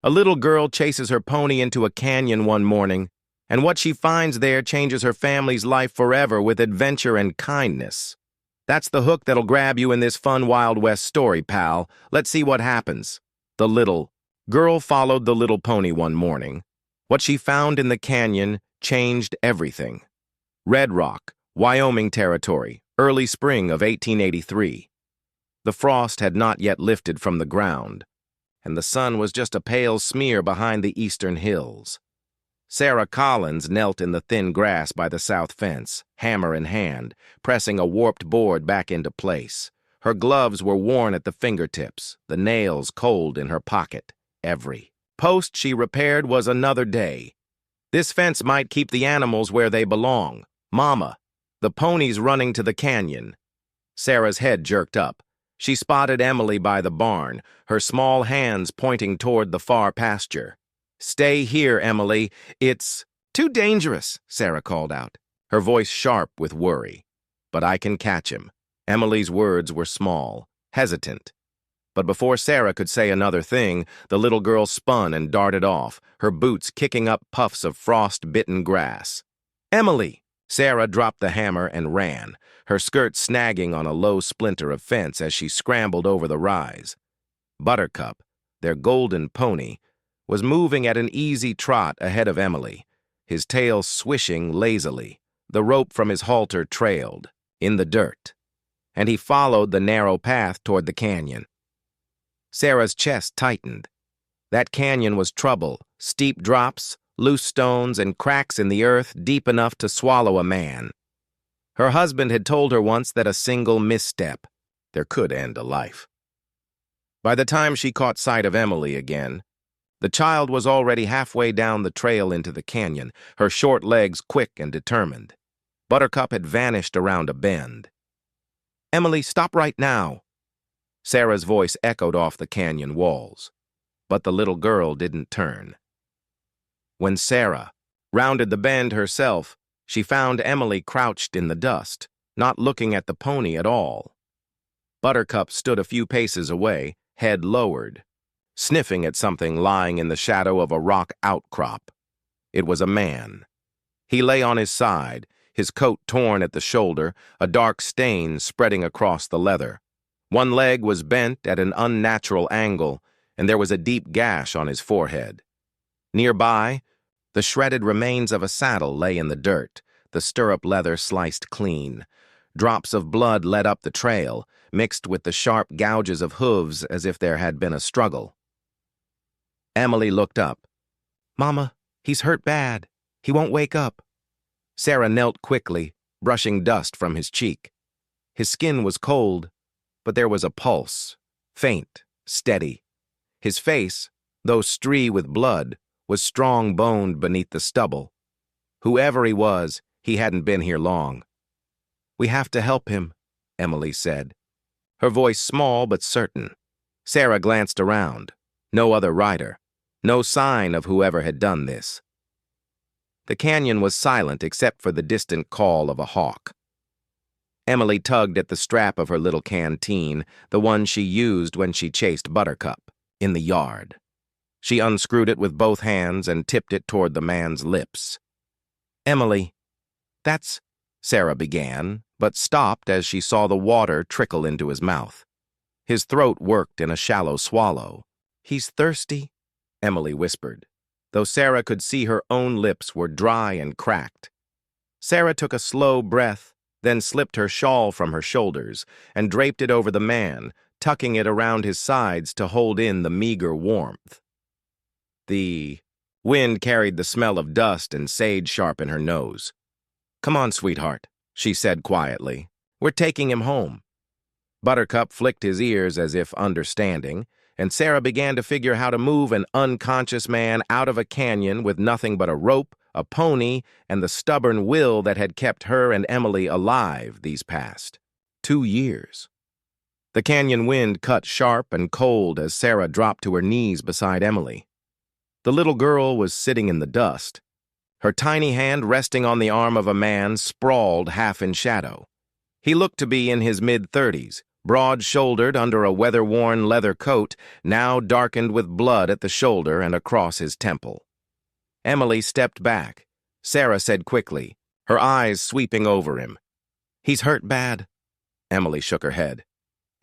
A little girl chases her pony into a canyon one morning, and what she finds there changes her family's life forever with adventure and kindness. That's the hook that'll grab you in this fun Wild West story, pal. Let's see what happens. The little girl followed the little pony one morning. What she found in the canyon changed everything. Red Rock, Wyoming Territory, early spring of 1883. The frost had not yet lifted from the ground, and the sun was just a pale smear behind the eastern hills. Sarah Collins knelt in the thin grass by the south fence, hammer in hand, pressing a warped board back into place. Her gloves were worn at the fingertips, the nails cold in her pocket. Every post she repaired was another day. This fence might keep the animals where they belong. Mama, the pony's running to the canyon. Sarah's head jerked up. She spotted Emily by the barn, her small hands pointing toward the far pasture. "Stay here, Emily. It's too dangerous," Sarah called out, her voice sharp with worry. "But I can catch him." Emily's words were small, hesitant. But before Sarah could say another thing, the little girl spun and darted off, her boots kicking up puffs of frost-bitten grass. "Emily!" Sarah dropped the hammer and ran, her skirt snagging on a low splinter of fence as she scrambled over the rise. Buttercup, their golden pony, was moving at an easy trot ahead of Emily, his tail swishing lazily. The rope from his halter trailed, in the dirt, and he followed the narrow path toward the canyon. Sarah's chest tightened. That canyon was trouble, steep drops, loose stones, and cracks in the earth deep enough to swallow a man. Her husband had told her once that a single misstep there could end a life. By the time she caught sight of Emily again, the child was already halfway down the trail into the canyon, her short legs quick and determined. Buttercup had vanished around a bend. "Emily, stop right now!" Sarah's voice echoed off the canyon walls, but the little girl didn't turn. When Sarah rounded the bend herself, she found Emily crouched in the dust, not looking at the pony at all. Buttercup stood a few paces away, head lowered, sniffing at something lying in the shadow of a rock outcrop. It was a man. He lay on his side, his coat torn at the shoulder, a dark stain spreading across the leather. One leg was bent at an unnatural angle, and there was a deep gash on his forehead. Nearby, the shredded remains of a saddle lay in the dirt, the stirrup leather sliced clean. Drops of blood led up the trail, mixed with the sharp gouges of hooves as if there had been a struggle. Emily looked up. "Mama, he's hurt bad. He won't wake up." Sarah knelt quickly, brushing dust from his cheek. His skin was cold, but there was a pulse, faint, steady. His face, though streaked with blood, was strong-boned beneath the stubble. Whoever he was, he hadn't been here long. "We have to help him," Emily said, her voice small but certain. Sarah glanced around. No other rider. No sign of whoever had done this. The canyon was silent except for the distant call of a hawk. Emily tugged at the strap of her little canteen, the one she used when she chased Buttercup, in the yard. She unscrewed it with both hands and tipped it toward the man's lips. "Emily, that's—" Sarah began, but stopped as she saw the water trickle into his mouth. His throat worked in a shallow swallow. "He's thirsty," Emily whispered, though Sarah could see her own lips were dry and cracked. Sarah took a slow breath, then slipped her shawl from her shoulders and draped it over the man, tucking it around his sides to hold in the meager warmth. The wind carried the smell of dust and sage sharp in her nose. "Come on, sweetheart," she said quietly. "We're taking him home." Buttercup flicked his ears as if understanding, and Sarah began to figure how to move an unconscious man out of a canyon with nothing but a rope, a pony, and the stubborn will that had kept her and Emily alive these past 2 years. The canyon wind cut sharp and cold as Sarah dropped to her knees beside Emily. The little girl was sitting in the dust, her tiny hand resting on the arm of a man sprawled half in shadow. He looked to be in his mid-30s, broad-shouldered under a weather-worn leather coat, now darkened with blood at the shoulder and across his temple. Emily stepped back. Sarah said quickly, her eyes sweeping over him, "He's hurt bad." Emily shook her head.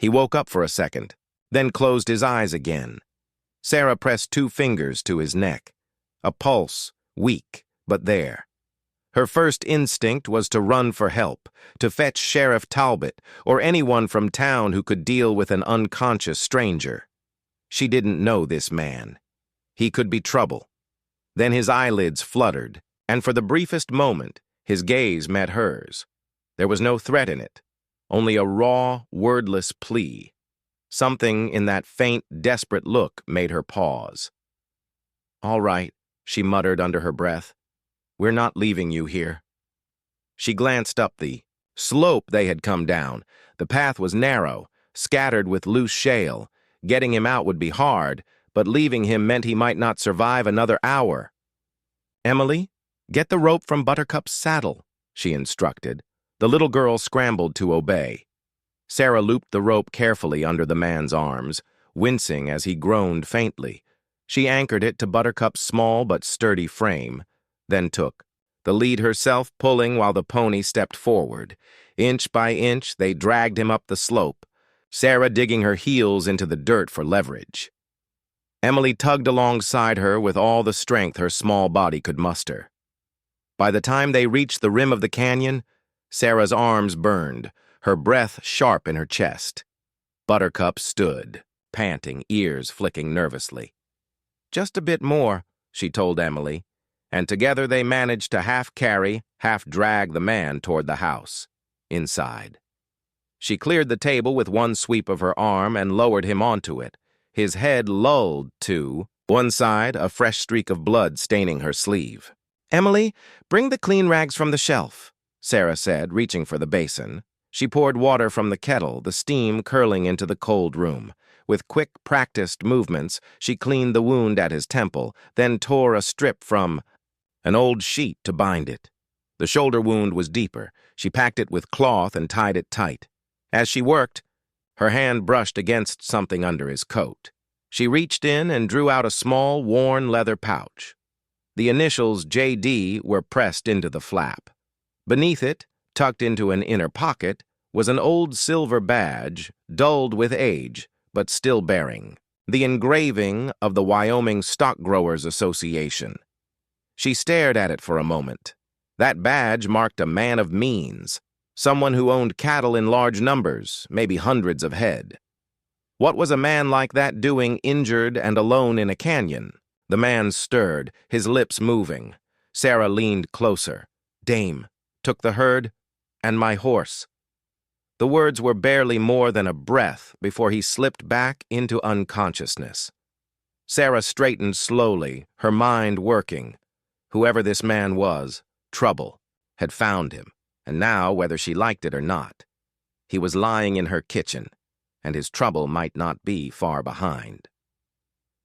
He woke up for a second, then closed his eyes again. Sarah pressed 2 fingers to his neck. A pulse, weak, but there. Her first instinct was to run for help, to fetch Sheriff Talbot or anyone from town who could deal with an unconscious stranger. She didn't know this man. He could be trouble. Then his eyelids fluttered, and for the briefest moment, his gaze met hers. There was no threat in it, only a raw, wordless plea. Something in that faint, desperate look made her pause. "All right," she muttered under her breath. "We're not leaving you here." She glanced up the slope they had come down. The path was narrow, scattered with loose shale. Getting him out would be hard, but leaving him meant he might not survive another hour. "Emily, get the rope from Buttercup's saddle," she instructed. The little girl scrambled to obey. Sarah looped the rope carefully under the man's arms, wincing as he groaned faintly. She anchored it to Buttercup's small but sturdy frame, then took the lead herself, pulling while the pony stepped forward. Inch by inch, they dragged him up the slope, Sarah digging her heels into the dirt for leverage. Emily tugged alongside her with all the strength her small body could muster. By the time they reached the rim of the canyon, Sarah's arms burned, her breath sharp in her chest. Buttercup stood, panting, ears flicking nervously. "Just a bit more," she told Emily, and together they managed to half-carry, half-drag the man toward the house, inside. She cleared the table with one sweep of her arm and lowered him onto it, his head lulled to one side, a fresh streak of blood staining her sleeve. "Emily, bring the clean rags from the shelf," Sarah said, reaching for the basin. She poured water from the kettle, the steam curling into the cold room. With quick, practiced movements, she cleaned the wound at his temple, then tore a strip from an old sheet to bind it. The shoulder wound was deeper. She packed it with cloth and tied it tight. As she worked, her hand brushed against something under his coat. She reached in and drew out a small, worn leather pouch. The initials J.D. were pressed into the flap. Beneath it, tucked into an inner pocket, was an old silver badge, dulled with age, but still bearing the engraving of the Wyoming Stock Growers Association. She stared at it for a moment. That badge marked a man of means, someone who owned cattle in large numbers, maybe hundreds of head. What was a man like that doing injured and alone in a canyon? The man stirred, his lips moving. Sarah leaned closer. "Dame, took the herd, and my horse." The words were barely more than a breath before he slipped back into unconsciousness. Sarah straightened slowly, her mind working. Whoever this man was, trouble, had found him, and now, whether she liked it or not, he was lying in her kitchen, and his trouble might not be far behind.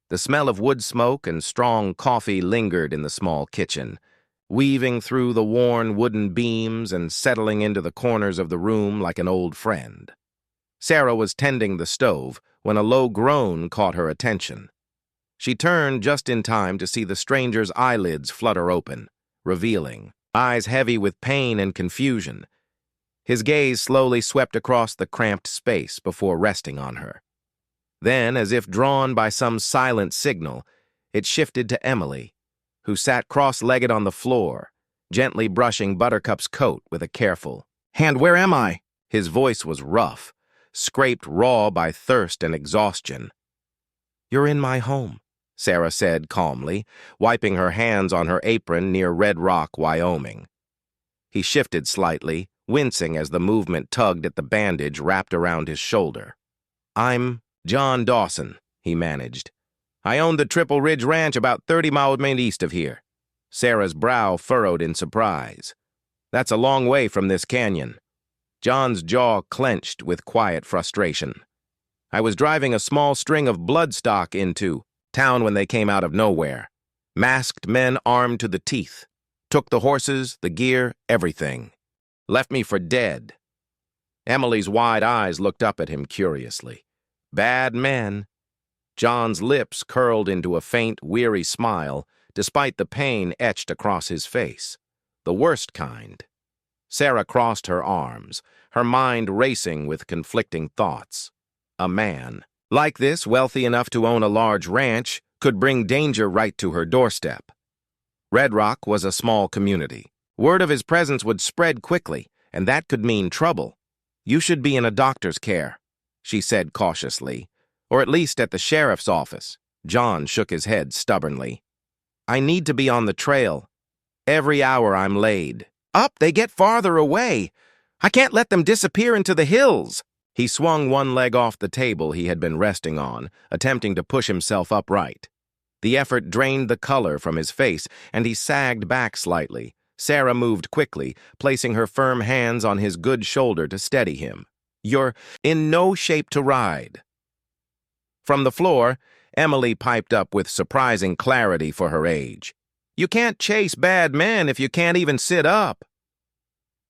The smell of wood smoke and strong coffee lingered in the small kitchen, weaving through the worn wooden beams and settling into the corners of the room like an old friend. Sarah was tending the stove when a low groan caught her attention. She turned just in time to see the stranger's eyelids flutter open, revealing, eyes heavy with pain and confusion. His gaze slowly swept across the cramped space before resting on her. Then, as if drawn by some silent signal, it shifted to Emily, who sat cross-legged on the floor, gently brushing Buttercup's coat with a careful hand. "Where am I?" His voice was rough, scraped raw by thirst and exhaustion. "You're in my home," Sarah said calmly, wiping her hands on her apron near Red Rock, Wyoming. He shifted slightly, wincing as the movement tugged at the bandage wrapped around his shoulder. "I'm John Dawson," he managed. "I own the Triple Ridge Ranch about 30 miles east of here." Sarah's brow furrowed in surprise. "That's a long way from this canyon." John's jaw clenched with quiet frustration. "I was driving a small string of bloodstock into town when they came out of nowhere. Masked men armed to the teeth. Took the horses, the gear, everything. Left me for dead." Emily's wide eyes looked up at him curiously. Bad men. John's lips curled into a faint, weary smile, despite the pain etched across his face. The worst kind. Sarah crossed her arms, her mind racing with conflicting thoughts. A man, like this, wealthy enough to own a large ranch, could bring danger right to her doorstep. Red Rock was a small community. Word of his presence would spread quickly, and that could mean trouble. "You should be in a doctor's care," she said cautiously, "or at least at the sheriff's office." John shook his head stubbornly. "I need to be on the trail. Every hour I'm laid. Up, they get farther away. I can't let them disappear into the hills." He swung one leg off the table he had been resting on, attempting to push himself upright. The effort drained the color from his face, and he sagged back slightly. Sarah moved quickly, placing her firm hands on his good shoulder to steady him. "You're in no shape to ride." From the floor, Emily piped up with surprising clarity for her age. "You can't chase bad men if you can't even sit up."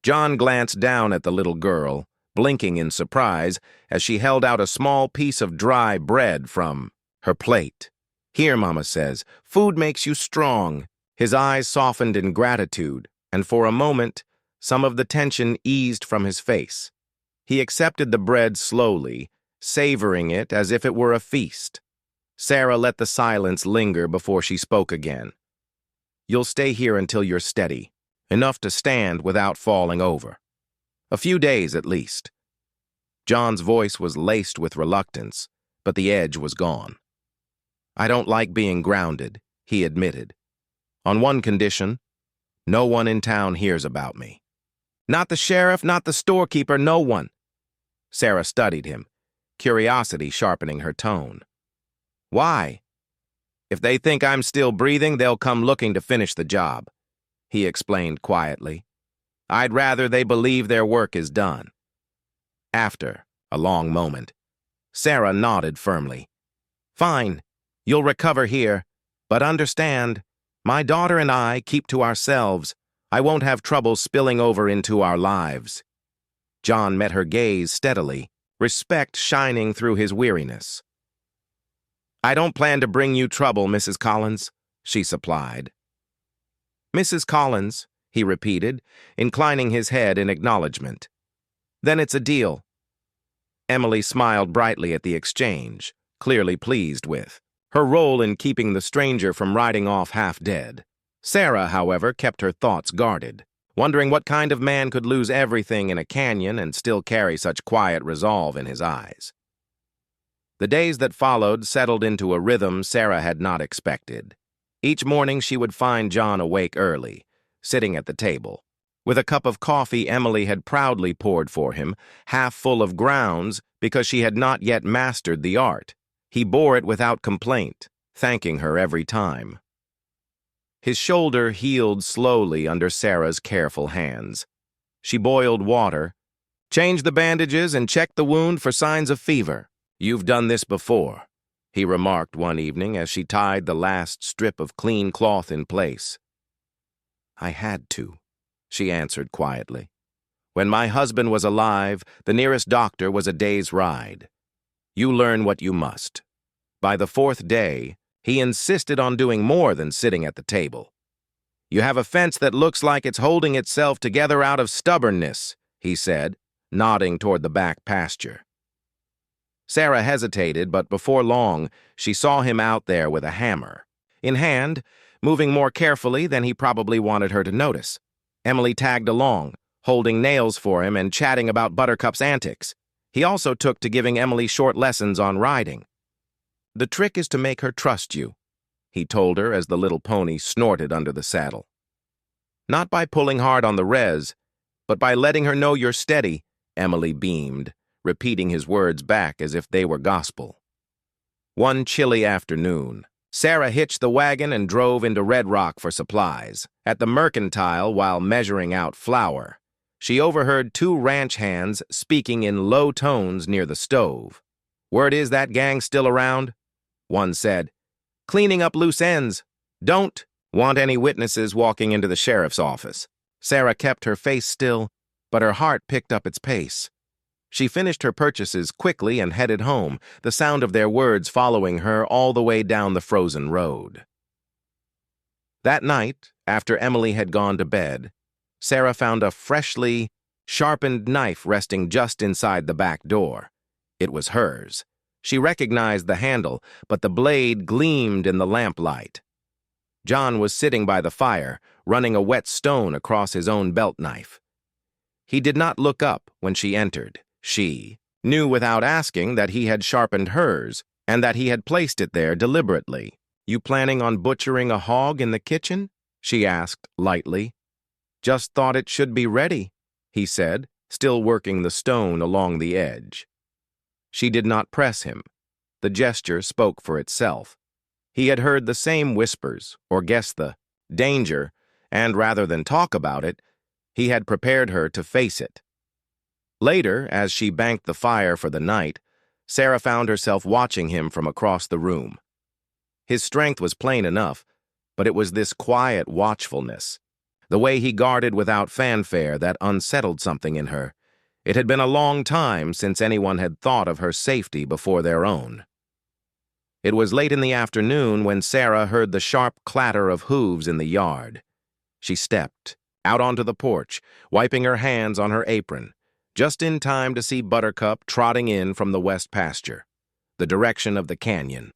John glanced down at the little girl, blinking in surprise as she held out a small piece of dry bread from her plate. "Here, Mama says, food makes you strong." His eyes softened in gratitude, and for a moment, some of the tension eased from his face. He accepted the bread slowly, savoring it as if it were a feast. Sarah let the silence linger before she spoke again. "You'll stay here until you're steady, enough to stand without falling over. A few days at least." John's voice was laced with reluctance, but the edge was gone. "I don't like being grounded," he admitted. "On one condition, no one in town hears about me." "Not the sheriff, not the storekeeper, no one." Sarah studied him, curiosity sharpening her tone. "Why?" "If they think I'm still breathing, they'll come looking to finish the job," he explained quietly. "I'd rather they believe their work is done." After a long moment, Sarah nodded firmly. "Fine, you'll recover here, but understand, my daughter and I keep to ourselves. I won't have trouble spilling over into our lives." John met her gaze steadily, respect shining through his weariness. "I don't plan to bring you trouble, Mrs. Collins," she supplied. "Mrs. Collins," he repeated, inclining his head in acknowledgement. "Then it's a deal." Emily smiled brightly at the exchange, clearly pleased with her role in keeping the stranger from riding off half dead. Sarah, however, kept her thoughts guarded, wondering what kind of man could lose everything in a canyon and still carry such quiet resolve in his eyes. The days that followed settled into a rhythm Sarah had not expected. Each morning she would find John awake early, sitting at the table, with a cup of coffee Emily had proudly poured for him, half full of grounds because she had not yet mastered the art. He bore it without complaint, thanking her every time. His shoulder healed slowly under Sarah's careful hands. She boiled water, changed the bandages, and checked the wound for signs of fever. "You've done this before," he remarked one evening as she tied the last strip of clean cloth in place. "I had to," she answered quietly. "When my husband was alive, the nearest doctor was a day's ride. You learn what you must." By the fourth day, he insisted on doing more than sitting at the table. "You have a fence that looks like it's holding itself together out of stubbornness," he said, nodding toward the back pasture. Sarah hesitated, but before long, she saw him out there with a hammer in hand, moving more carefully than he probably wanted her to notice. Emily tagged along, holding nails for him and chatting about Buttercup's antics. He also took to giving Emily short lessons on riding. "The trick is to make her trust you," he told her as the little pony snorted under the saddle. "Not by pulling hard on the rez, but by letting her know you're steady," Emily beamed, repeating his words back as if they were gospel. One chilly afternoon, Sarah hitched the wagon and drove into Red Rock for supplies. At the mercantile, while measuring out flour, she overheard two ranch hands speaking in low tones near the stove. "Word is that gang still around?" One said. "Cleaning up loose ends. Don't want any witnesses walking into the sheriff's office." Sarah kept her face still, but her heart picked up its pace. She finished her purchases quickly and headed home, the sound of their words following her all the way down the frozen road. That night, after Emily had gone to bed, Sarah found a freshly sharpened knife resting just inside the back door. It was hers. She recognized the handle, but the blade gleamed in the lamplight. John was sitting by the fire, running a wet stone across his own belt knife. He did not look up when she entered. She knew without asking that he had sharpened hers and that he had placed it there deliberately. "You planning on butchering a hog in the kitchen?" she asked lightly. "Just thought it should be ready," he said, still working the stone along the edge. She did not press him. The gesture spoke for itself. He had heard the same whispers, or guessed the danger, and rather than talk about it, he had prepared her to face it. Later, as she banked the fire for the night, Sarah found herself watching him from across the room. His strength was plain enough, but it was this quiet watchfulness, the way he guarded without fanfare, that unsettled something in her. It had been a long time since anyone had thought of her safety before their own. It was late in the afternoon when Sarah heard the sharp clatter of hooves in the yard. She stepped out onto the porch, wiping her hands on her apron, just in time to see Buttercup trotting in from the west pasture, the direction of the canyon.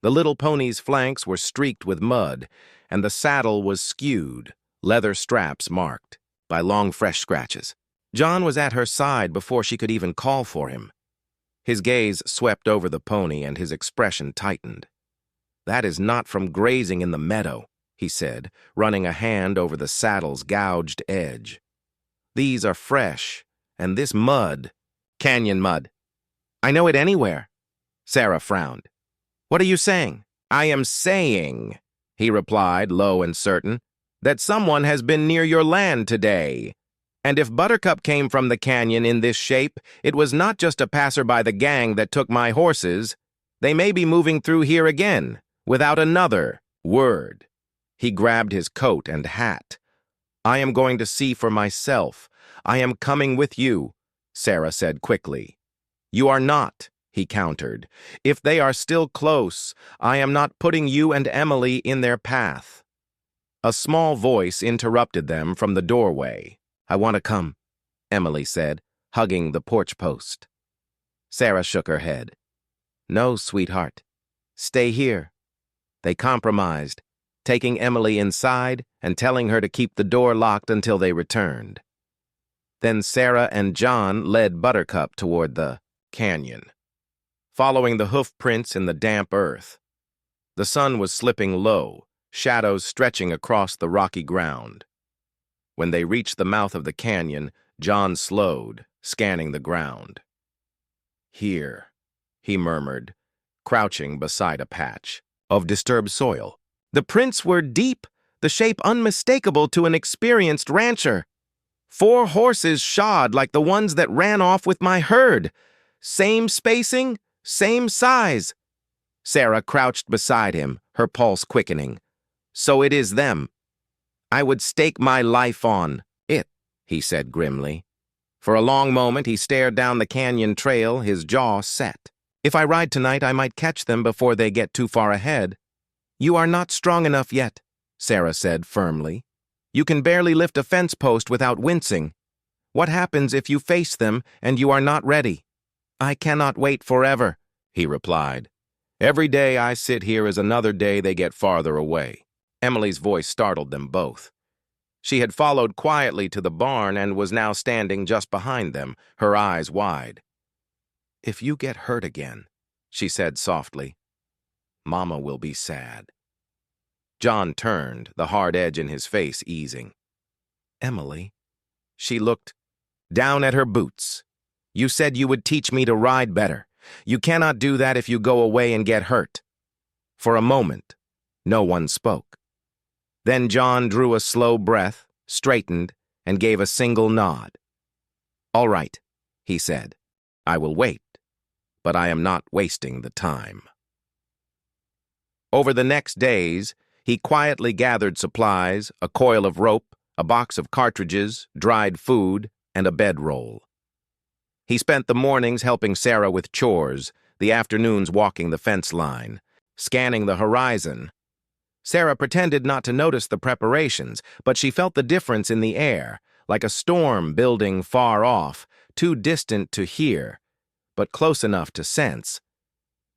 The little pony's flanks were streaked with mud, and the saddle was skewed, leather straps marked by long, fresh scratches. John was at her side before she could even call for him. His gaze swept over the pony and his expression tightened. "That is not from grazing in the meadow," he said, running a hand over the saddle's gouged edge. "These are fresh, and this mud, canyon mud. I know it anywhere." Sarah frowned. "What are you saying?" "I am saying," he replied, low and certain, "that someone has been near your land today. And if Buttercup came from the canyon in this shape, it was not just a passer-by the gang that took my horses. They may be moving through here again, without another word." He grabbed his coat and hat. "I am going to see for myself. I am coming with you," Sarah said quickly. "You are not," he countered. "If they are still close, I am not putting you and Emily in their path." A small voice interrupted them from the doorway. "I want to come," Emily said, hugging the porch post. Sarah shook her head. "No, sweetheart. Stay here." They compromised, taking Emily inside and telling her to keep the door locked until they returned. Then Sarah and John led Buttercup toward the canyon, following the hoof prints in the damp earth. The sun was slipping low, shadows stretching across the rocky ground. When they reached the mouth of the canyon, John slowed, scanning the ground. "Here," he murmured, crouching beside a patch of disturbed soil. The prints were deep, the shape unmistakable to an experienced rancher. 4 horses shod like the ones that ran off with my herd. Same spacing, same size. Sarah crouched beside him, her pulse quickening. "So it is them. I would stake my life on it," he said grimly. For a long moment he stared down the canyon trail, his jaw set. "If I ride tonight, I might catch them before they get too far ahead." "You are not strong enough yet," Sarah said firmly. "You can barely lift a fence post without wincing. What happens if you face them and you are not ready?" "I cannot wait forever," he replied. "Every day I sit here is another day they get farther away." Emily's voice startled them both. She had followed quietly to the barn and was now standing just behind them, her eyes wide. "If you get hurt again," she said softly, "Mama will be sad." John turned, the hard edge in his face easing. "Emily?" She looked down at her boots. "You said you would teach me to ride better. You cannot do that if you go away and get hurt." For a moment, no one spoke. Then John drew a slow breath, straightened, and gave a single nod. "All right," he said. "I will wait, but I am not wasting the time." Over the next days, he quietly gathered supplies, a coil of rope, a box of cartridges, dried food, and a bedroll. He spent the mornings helping Sarah with chores, the afternoons walking the fence line, scanning the horizon. Sarah pretended not to notice the preparations, but she felt the difference in the air, like a storm building far off, too distant to hear, but close enough to sense.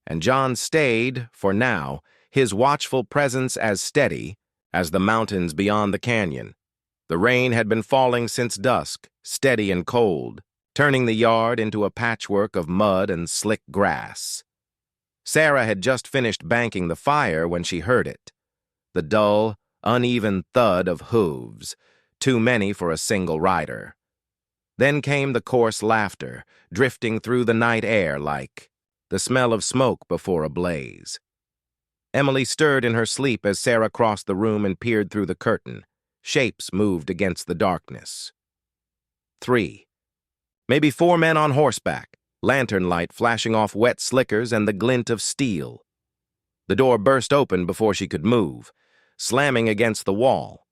And John stayed, for now, his watchful presence as steady as the mountains beyond the canyon. The rain had been falling since dusk, steady and cold, turning the yard into a patchwork of mud and slick grass. Sarah had just finished banking the fire when she heard it. The dull, uneven thud of hooves, too many for a single rider. Then came the coarse laughter, drifting through the night air like the smell of smoke before a blaze. Emily stirred in her sleep as Sarah crossed the room and peered through the curtain. Shapes moved against the darkness. 3. Maybe 4 men on horseback, lantern light flashing off wet slickers and the glint of steel. The door burst open before she could move, slamming against the wall.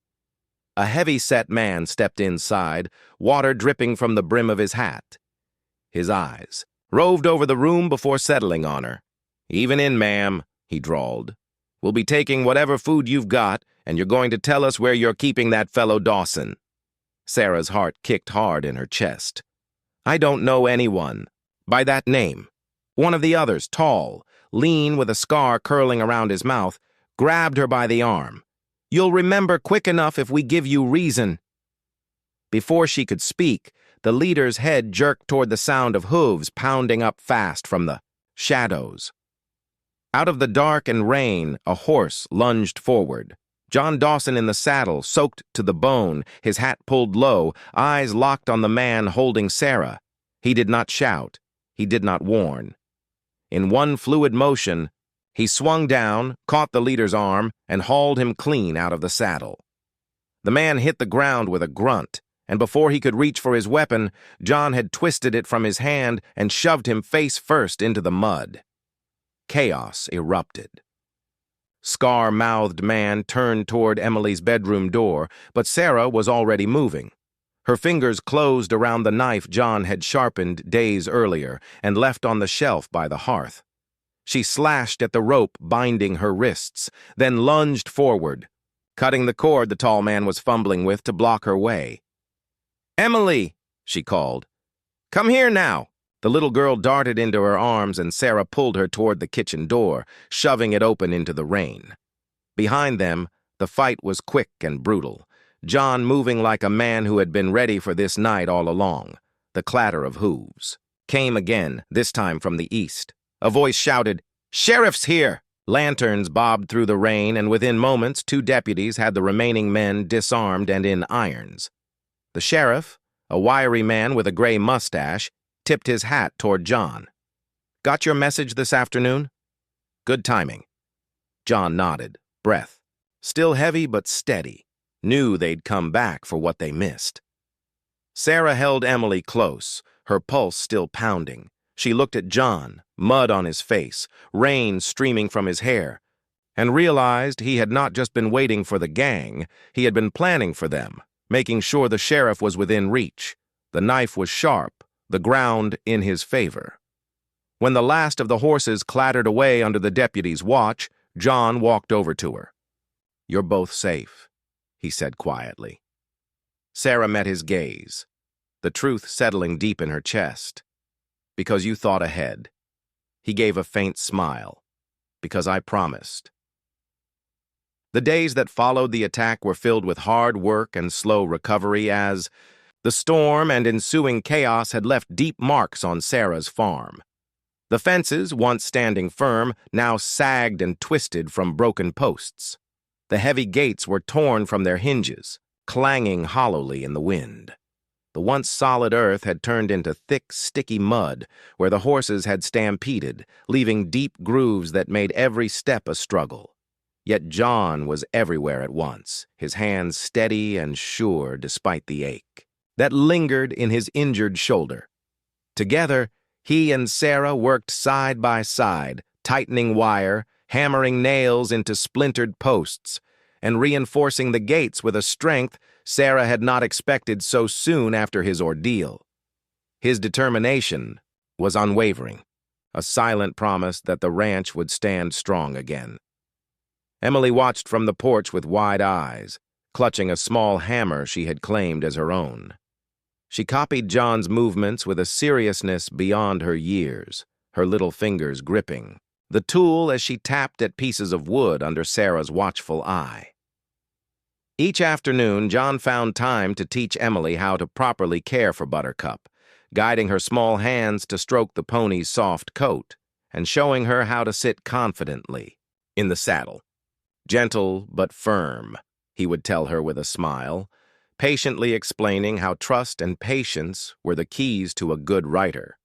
A heavy-set man stepped inside, water dripping from the brim of his hat. His eyes roved over the room before settling on her. "Even in, ma'am," he drawled. "We'll be taking whatever food you've got, and you're going to tell us where you're keeping that fellow Dawson." Sarah's heart kicked hard in her chest. "I don't know anyone by that name." One of the others, tall, lean with a scar curling around his mouth, grabbed her by the arm. "You'll remember quick enough if we give you reason." Before she could speak, the leader's head jerked toward the sound of hooves pounding up fast from the shadows. Out of the dark and rain, a horse lunged forward. John Dawson in the saddle, soaked to the bone, his hat pulled low, eyes locked on the man holding Sarah. He did not shout. He did not warn. In one fluid motion, he swung down, caught the leader's arm, and hauled him clean out of the saddle. The man hit the ground with a grunt, and before he could reach for his weapon, John had twisted it from his hand and shoved him face first into the mud. Chaos erupted. Scar-mouthed man turned toward Emily's bedroom door, but Sarah was already moving. Her fingers closed around the knife John had sharpened days earlier and left on the shelf by the hearth. She slashed at the rope binding her wrists, then lunged forward, cutting the cord the tall man was fumbling with to block her way. "Emily!" she called. "Come here now!" The little girl darted into her arms and Sarah pulled her toward the kitchen door, shoving it open into the rain. Behind them, the fight was quick and brutal, John moving like a man who had been ready for this night all along. The clatter of hooves came again, this time from the east. A voice shouted, "Sheriff's here!" Lanterns bobbed through the rain, and within moments 2 deputies had the remaining men disarmed and in irons. The sheriff, a wiry man with a gray mustache, tipped his hat toward John. "Got your message this afternoon?" "Good timing." John nodded, breath still heavy but steady. Knew they'd come back for what they missed. Sarah held Emily close, her pulse still pounding. She looked at John, mud on his face, rain streaming from his hair, and realized he had not just been waiting for the gang, he had been planning for them, making sure the sheriff was within reach. The knife was sharp, the ground in his favor. When the last of the horses clattered away under the deputy's watch, John walked over to her. "You're both safe," he said quietly. Sarah met his gaze, the truth settling deep in her chest. "Because you thought ahead." He gave a faint smile. "Because I promised." The days that followed the attack were filled with hard work and slow recovery as the storm and ensuing chaos had left deep marks on Sarah's farm. The fences, once standing firm, now sagged and twisted from broken posts. The heavy gates were torn from their hinges, clanging hollowly in the wind. The once solid earth had turned into thick, sticky mud where the horses had stampeded, leaving deep grooves that made every step a struggle. Yet John was everywhere at once, his hands steady and sure despite the ache that lingered in his injured shoulder. Together, he and Sarah worked side by side, tightening wire, hammering nails into splintered posts, and reinforcing the gates with a strength Sarah had not expected so soon after his ordeal. His determination was unwavering, a silent promise that the ranch would stand strong again. Emily watched from the porch with wide eyes, clutching a small hammer she had claimed as her own. She copied John's movements with a seriousness beyond her years, her little fingers gripping the tool as she tapped at pieces of wood under Sarah's watchful eye. Each afternoon, John found time to teach Emily how to properly care for Buttercup, guiding her small hands to stroke the pony's soft coat and showing her how to sit confidently in the saddle. Gentle but firm, he would tell her with a smile, patiently explaining how trust and patience were the keys to a good rider.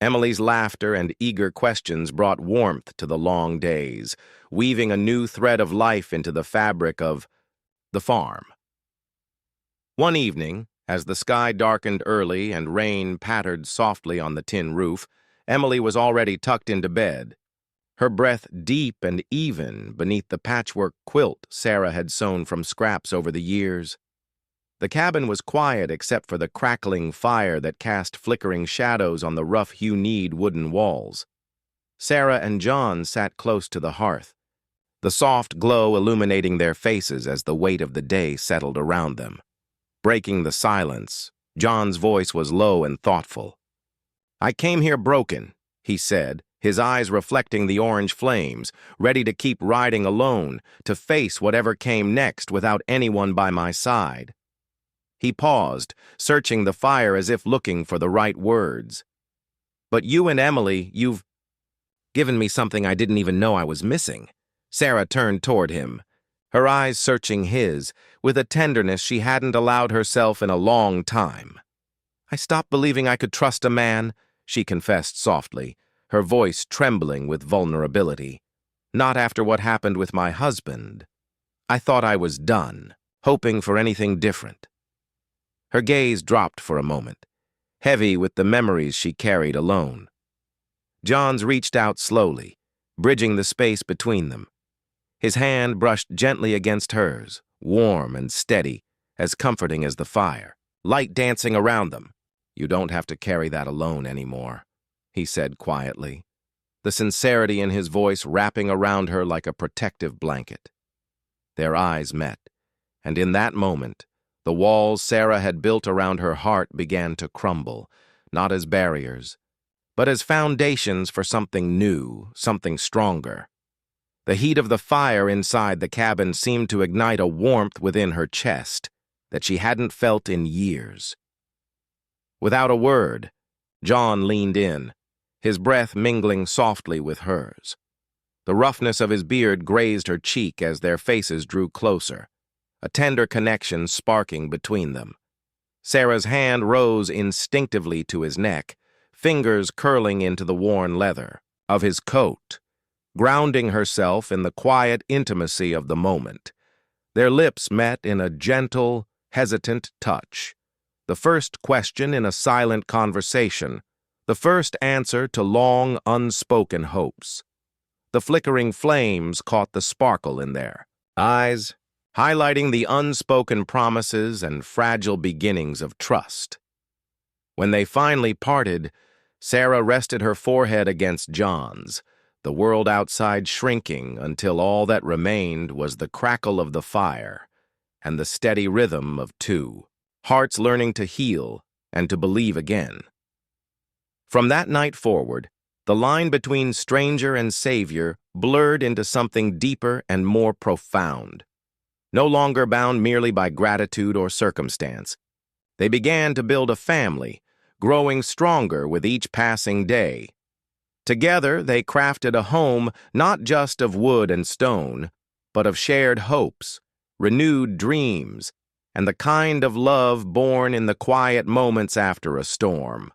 Emily's laughter and eager questions brought warmth to the long days, weaving a new thread of life into the fabric of the farm. One evening, as the sky darkened early and rain pattered softly on the tin roof, Emily was already tucked into bed, her breath deep and even beneath the patchwork quilt Sarah had sewn from scraps over the years. The cabin was quiet except for the crackling fire that cast flickering shadows on the rough hew-kneed wooden walls. Sarah and John sat close to the hearth, the soft glow illuminating their faces as the weight of the day settled around them. Breaking the silence, John's voice was low and thoughtful. "I came here broken," he said, his eyes reflecting the orange flames, ready to keep riding alone, to face whatever came next without anyone by my side. He paused, searching the fire as if looking for the right words. "But you and Emily, you've given me something I didn't even know I was missing." Sarah turned toward him, her eyes searching his, with a tenderness she hadn't allowed herself in a long time. "I stopped believing I could trust a man," she confessed softly, her voice trembling with vulnerability. "Not after what happened with my husband. I thought I was done, hoping for anything different." Her gaze dropped for a moment, heavy with the memories she carried alone. John's reached out slowly, bridging the space between them. His hand brushed gently against hers, warm and steady, as comforting as the fire, light dancing around them. "You don't have to carry that alone anymore," he said quietly, the sincerity in his voice wrapping around her like a protective blanket. Their eyes met, and in that moment, the walls Sarah had built around her heart began to crumble, not as barriers, but as foundations for something new, something stronger. The heat of the fire inside the cabin seemed to ignite a warmth within her chest that she hadn't felt in years. Without a word, John leaned in, his breath mingling softly with hers. The roughness of his beard grazed her cheek as their faces drew closer, a tender connection sparking between them. Sarah's hand rose instinctively to his neck, fingers curling into the worn leather of his coat, grounding herself in the quiet intimacy of the moment. Their lips met in a gentle, hesitant touch, the first question in a silent conversation, the first answer to long, unspoken hopes. The flickering flames caught the sparkle in their eyes, highlighting the unspoken promises and fragile beginnings of trust. When they finally parted, Sarah rested her forehead against John's, the world outside shrinking until all that remained was the crackle of the fire and the steady rhythm of two hearts learning to heal and to believe again. From that night forward, the line between stranger and savior blurred into something deeper and more profound. No longer bound merely by gratitude or circumstance, they began to build a family, growing stronger with each passing day. Together, they crafted a home not just of wood and stone, but of shared hopes, renewed dreams, and the kind of love born in the quiet moments after a storm.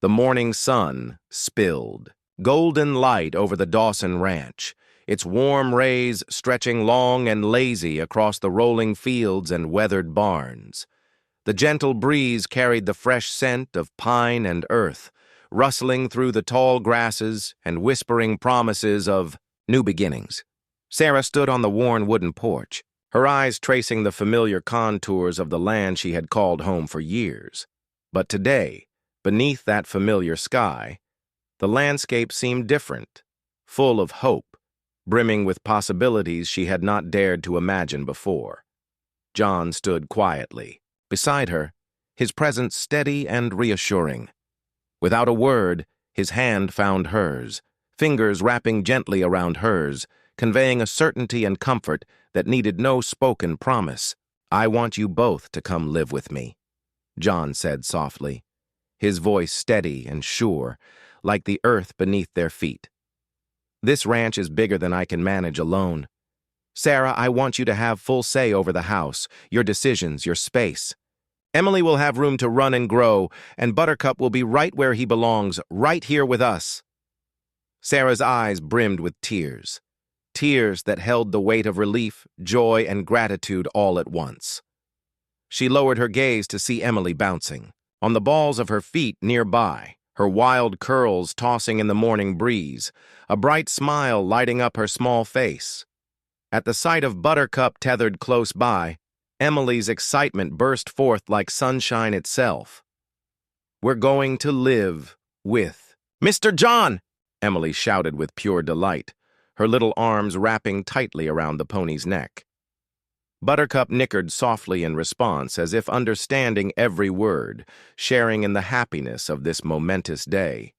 The morning sun spilled, golden light over the Dawson Ranch, its warm rays stretching long and lazy across the rolling fields and weathered barns. The gentle breeze carried the fresh scent of pine and earth, rustling through the tall grasses and whispering promises of new beginnings. Sarah stood on the worn wooden porch, her eyes tracing the familiar contours of the land she had called home for years. But today, beneath that familiar sky, the landscape seemed different, full of hope, brimming with possibilities she had not dared to imagine before. John stood quietly, beside her, his presence steady and reassuring. Without a word, his hand found hers, fingers wrapping gently around hers, conveying a certainty and comfort that needed no spoken promise. "I want you both to come live with me," John said softly, his voice steady and sure, like the earth beneath their feet. "This ranch is bigger than I can manage alone. Sarah, I want you to have full say over the house, your decisions, your space. Emily will have room to run and grow, and Buttercup will be right where he belongs, right here with us." Sarah's eyes brimmed with tears, tears that held the weight of relief, joy, and gratitude all at once. She lowered her gaze to see Emily bouncing, on the balls of her feet nearby, her wild curls tossing in the morning breeze, a bright smile lighting up her small face. At the sight of Buttercup tethered close by, Emily's excitement burst forth like sunshine itself. "We're going to live with Mr. John!" Emily shouted with pure delight, her little arms wrapping tightly around the pony's neck. Buttercup nickered softly in response, as if understanding every word, sharing in the happiness of this momentous day.